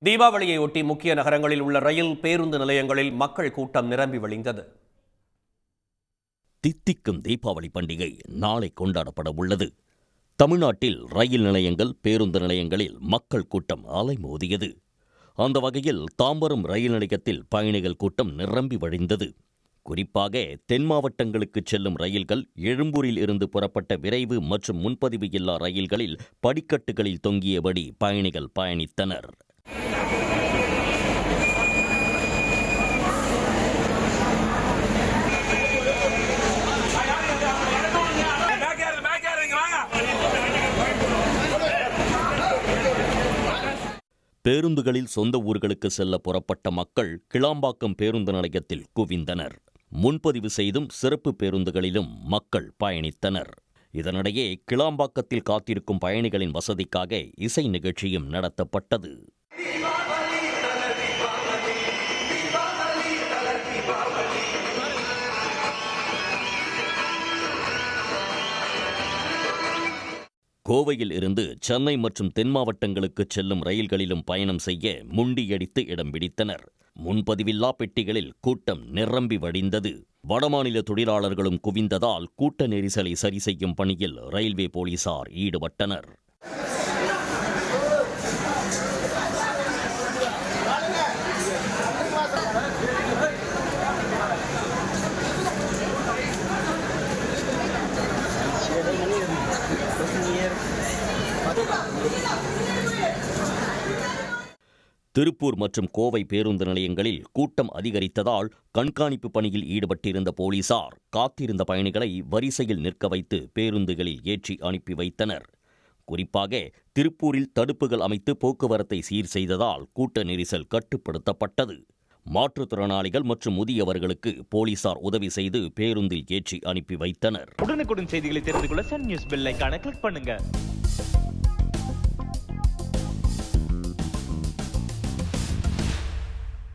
தீபாவளியையொட்டி முக்கிய நகரங்களில் உள்ள ரயில் பேருந்து நிலையங்களில் மக்கள் கூட்டம் நிரம்பி வழிந்தது. தித்திக்கும் தீபாவளி பண்டிகை நாளை கொண்டாடப்பட உள்ளது. தமிழ்நாட்டில் ரயில் நிலையங்கள், பேருந்து நிலையங்களில் மக்கள் கூட்டம் அலைமோதியது. அந்த வகையில் தாம்பரம் ரயில் நிலையத்தில் பயணிகள் கூட்டம் நிரம்பி வழிந்தது. குறிப்பாக தென் மாவட்டங்களுக்கு செல்லும் ரயில்கள், எழும்பூரில் இருந்து புறப்பட்ட விரைவு மற்றும் முன்பதிவு இல்லா ரயில்களில் படிக்கட்டுகளில் தொங்கியபடி பயணிகள் பயணித்தனர். பேருந்துகளில் சொந்த ஊர்களுக்கு செல்ல புறப்பட்ட மக்கள் கிளாம்பாக்கம் பேருந்து நிலையத்தில் குவிந்தனர். முன்பதிவு செய்தும் சிறப்பு பேருந்துகளிலும் மக்கள் பயணித்தனர். இதனிடையே கிளாம்பாக்கத்தில் காத்திருக்கும் பயணிகளின் வசதிக்காக இசை நிகழ்ச்சியும் நடத்தப்பட்டது. கோவையில் இருந்து சென்னை மற்றும் தென் மாவட்டங்களுக்கு செல்லும் ரயில்களிலும் பயணம் செய்ய முண்டியடித்து இடம் பிடித்தனர். முன்பதிவில்லா பெட்டிகளில் கூட்டம் நிரம்பி வழிந்தது. வடமாநில தொழிலாளர்களும் குவிந்ததால் கூட்ட நெரிசலை சரி செய்யும் பணியில் ரயில்வே போலீசார் ஈடுபட்டனர். திருப்பூர் மற்றும் கோவை பேருந்து நிலையங்களில் கூட்டம் அதிகரித்ததால் கண்காணிப்பு பணியில் ஈடுபட்டிருந்த போலீசார் காத்திருந்த பயணிகளை வரிசையில் நிற்க வைத்து பேருந்துகளில் ஏற்றி அனுப்பி வைத்தனர். குறிப்பாக திருப்பூரில் தடுப்புகள் அமைத்து போக்குவரத்தை சீர் செய்ததால் கூட்ட நெரிசல் கட்டுப்படுத்தப்பட்டது. மாற்றுத்திறனாளிகள் மற்றும் முதியவர்களுக்கு போலீசார் உதவி செய்து பேருந்தில் ஏற்றி அனுப்பி வைத்தனர். உடனுக்குடன் செய்திகளை தெரிந்து கொள்ள சன் நியூஸ் பெல் ஐகானை கிளிக் பண்ணுங்க.